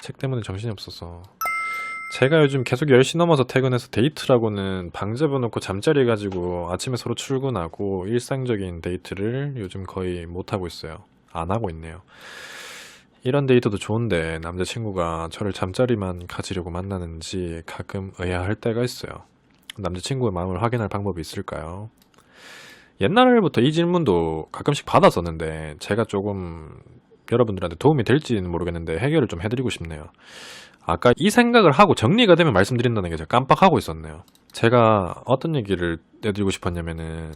책 때문에 정신이 없어서. 제가 요즘 계속 10시 넘어서 퇴근해서 데이트라고는 방 잡아놓고 잠자리 가지고 아침에 서로 출근하고 일상적인 데이트를 요즘 거의 못하고 있어요. 안 하고 있네요. 이런 데이트도 좋은데 남자친구가 저를 잠자리만 가지려고 만나는지 가끔 의아할 때가 있어요. 남자친구의 마음을 확인할 방법이 있을까요? 옛날부터 이 질문도 가끔씩 받았었는데 제가 조금 여러분들한테 도움이 될지는 모르겠는데 해결을 좀 해드리고 싶네요. 아까 이 생각을 하고 정리가 되면 말씀드린다는 게 제가 깜빡하고 있었네요. 제가 어떤 얘기를 해드리고 싶었냐면은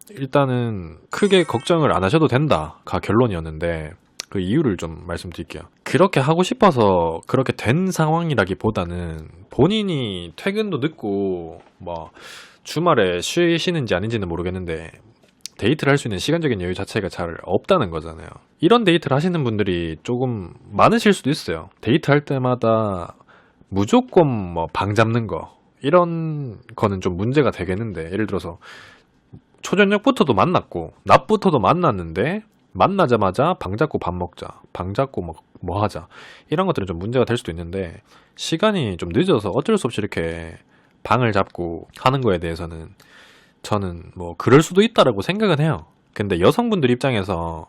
일단은 크게 걱정을 안 하셔도 된다가 결론이었는데 그 이유를 좀 말씀드릴게요. 그렇게 하고 싶어서 그렇게 된 상황이라기보다는 본인이 퇴근도 늦고 뭐 주말에 쉬시는지 아닌지는 모르겠는데 데이트를 할 수 있는 시간적인 여유 자체가 잘 없다는 거잖아요. 이런 데이트를 하시는 분들이 조금 많으실 수도 있어요. 데이트할 때마다 무조건 뭐 방 잡는 거 이런 거는 좀 문제가 되겠는데, 예를 들어서 초저녁부터도 만났고 낮부터도 만났는데 만나자마자 방 잡고 밥 먹자, 방 잡고 뭐 하자, 이런 것들은 좀 문제가 될 수도 있는데, 시간이 좀 늦어서 어쩔 수 없이 이렇게 방을 잡고 하는 거에 대해서는 저는 뭐 그럴 수도 있다라고 생각은 해요. 근데 여성분들 입장에서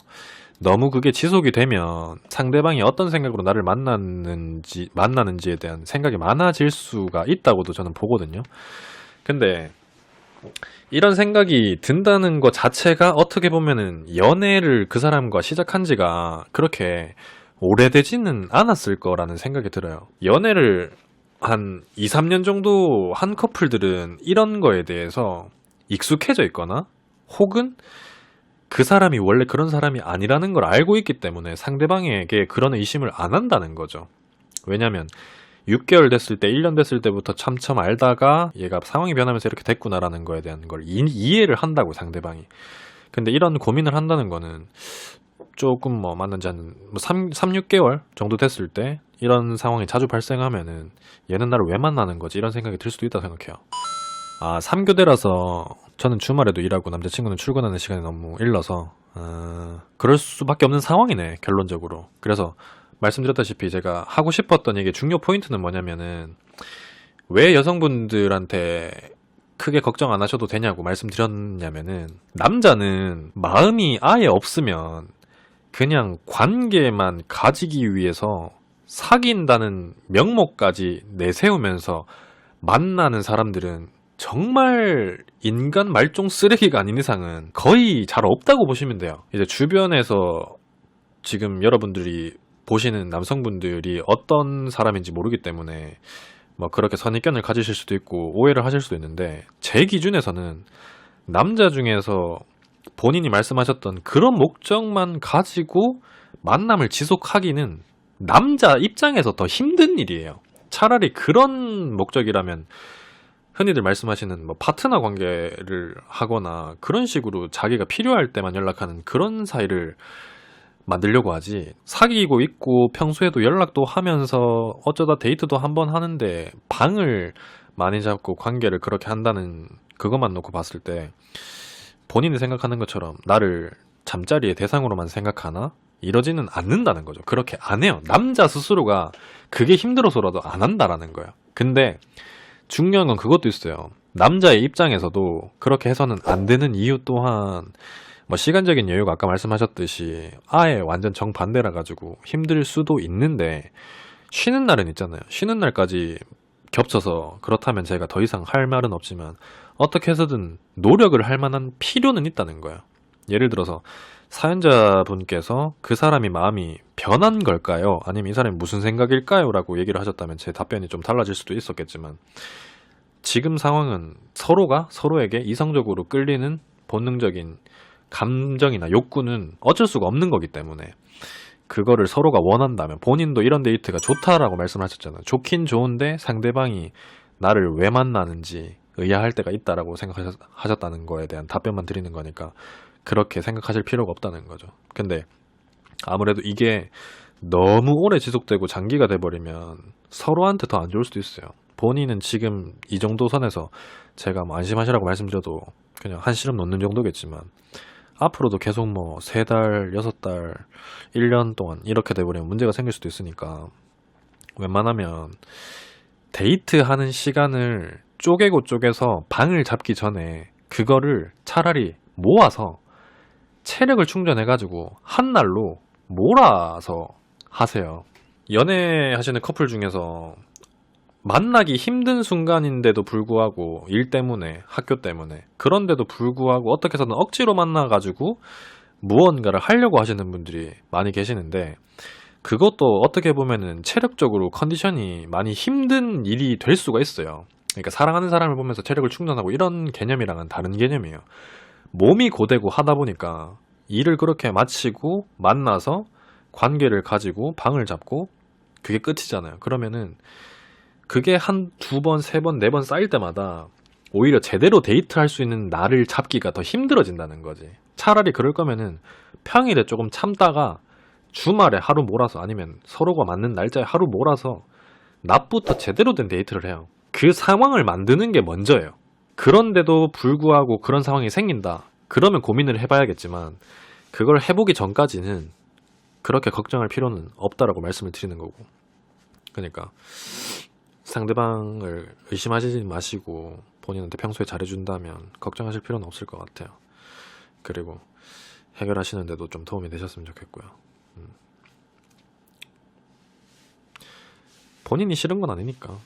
너무 그게 지속이 되면 상대방이 어떤 생각으로 나를 만나는지에 대한 생각이 많아질 수가 있다고도 저는 보거든요. 근데 이런 생각이 든다는 것 자체가 어떻게 보면은 연애를 그 사람과 시작한 지가 그렇게 오래되지는 않았을 거라는 생각이 들어요. 연애를 한 2, 3년 정도 한 커플들은 이런 거에 대해서 익숙해져 있거나 혹은 그 사람이 원래 그런 사람이 아니라는 걸 알고 있기 때문에 상대방에게 그런 의심을 안 한다는 거죠. 왜냐면 6개월 됐을 때, 1년 됐을 때부터 참참 알다가 얘가 상황이 변하면서 이렇게 됐구나라는 거에 대한 걸 이해를 한다고, 상대방이. 근데 이런 고민을 한다는 거는 조금 뭐 만난 지 한 6개월 정도 됐을 때 이런 상황이 자주 발생하면은 얘는 나를 왜 만나는 거지? 이런 생각이 들 수도 있다고 생각해요. 3교대라서 저는 주말에도 일하고 남자친구는 출근하는 시간이 너무 일러서 그럴 수밖에 없는 상황이네, 결론적으로. 그래서 말씀드렸다시피 제가 하고 싶었던 얘기 중요 포인트는 뭐냐면은, 왜 여성분들한테 크게 걱정 안 하셔도 되냐고 말씀드렸냐면은, 남자는 마음이 아예 없으면 그냥 관계만 가지기 위해서 사귄다는 명목까지 내세우면서 만나는 사람들은 정말 인간 말종 쓰레기가 아닌 이상은 거의 잘 없다고 보시면 돼요. 이제 주변에서 지금 여러분들이 보시는 남성분들이 어떤 사람인지 모르기 때문에 뭐 그렇게 선입견을 가지실 수도 있고 오해를 하실 수도 있는데, 제 기준에서는 남자 중에서 본인이 말씀하셨던 그런 목적만 가지고 만남을 지속하기는 남자 입장에서 더 힘든 일이에요. 차라리 그런 목적이라면 흔히들 말씀하시는 뭐 파트너 관계를 하거나 그런 식으로 자기가 필요할 때만 연락하는 그런 사이를 만들려고 하지, 사귀고 있고 평소에도 연락도 하면서 어쩌다 데이트도 한번 하는데 방을 많이 잡고 관계를 그렇게 한다는 그것만 놓고 봤을 때 본인이 생각하는 것처럼 나를 잠자리의 대상으로만 생각하나? 이러지는 않는다는 거죠. 그렇게 안 해요. 남자 스스로가 그게 힘들어서라도 안 한다라는 거예요. 근데 중요한 건 그것도 있어요. 남자의 입장에서도 그렇게 해서는 안 되는 이유 또한 뭐 시간적인 여유가 아까 말씀하셨듯이 아예 완전 정반대라 가지고 힘들 수도 있는데, 쉬는 날은 있잖아요. 쉬는 날까지 겹쳐서 그렇다면 제가 더 이상 할 말은 없지만 어떻게 해서든 노력을 할 만한 필요는 있다는 거예요. 예를 들어서 사연자분께서 그 사람이 마음이 변한 걸까요? 아니면 이 사람이 무슨 생각일까요? 라고 얘기를 하셨다면 제 답변이 좀 달라질 수도 있었겠지만, 지금 상황은 서로가 서로에게 이성적으로 끌리는 본능적인 감정이나 욕구는 어쩔 수가 없는 거기 때문에 그거를 서로가 원한다면, 본인도 이런 데이트가 좋다라고 말씀하셨잖아요. 좋긴 좋은데 상대방이 나를 왜 만나는지 의아할 때가 있다라고 생각하셨다는 거에 대한 답변만 드리는 거니까 그렇게 생각하실 필요가 없다는 거죠. 근데 아무래도 이게 너무 오래 지속되고 장기가 돼버리면 서로한테 더 안 좋을 수도 있어요. 본인은 지금 이 정도 선에서 제가 뭐 안심하시라고 말씀드려도 그냥 한시름 놓는 정도겠지만, 앞으로도 계속 뭐 3달, 6달, 1년 동안 이렇게 돼버리면 문제가 생길 수도 있으니까 웬만하면 데이트하는 시간을 쪼개고 쪼개서 방을 잡기 전에 그거를 차라리 모아서 체력을 충전해가지고 한 날로 몰아서 하세요. 연애하시는 커플 중에서 만나기 힘든 순간인데도 불구하고 일 때문에, 학교 때문에, 그런데도 불구하고 어떻게 해서든 억지로 만나가지고 무언가를 하려고 하시는 분들이 많이 계시는데, 그것도 어떻게 보면은 체력적으로 컨디션이 많이 힘든 일이 될 수가 있어요. 그러니까 사랑하는 사람을 보면서 체력을 충전하고 이런 개념이랑은 다른 개념이에요. 몸이 고되고 하다 보니까 일을 그렇게 마치고 만나서 관계를 가지고 방을 잡고 그게 끝이잖아요. 그러면은 그게 한 두 번, 세 번, 네 번 쌓일 때마다 오히려 제대로 데이트할 수 있는 날을 잡기가 더 힘들어진다는 거지. 차라리 그럴 거면은 평일에 조금 참다가 주말에 하루 몰아서, 아니면 서로가 맞는 날짜에 하루 몰아서 낮부터 제대로 된 데이트를 해요. 그 상황을 만드는 게 먼저예요. 그런데도 불구하고 그런 상황이 생긴다. 그러면 고민을 해봐야겠지만 그걸 해보기 전까지는 그렇게 걱정할 필요는 없다라고 말씀을 드리는 거고. 그러니까 상대방을 의심하지 마시고 본인한테 평소에 잘해준다면 걱정하실 필요는 없을 것 같아요. 그리고 해결하시는데도 좀 도움이 되셨으면 좋겠고요. 본인이 싫은 건 아니니까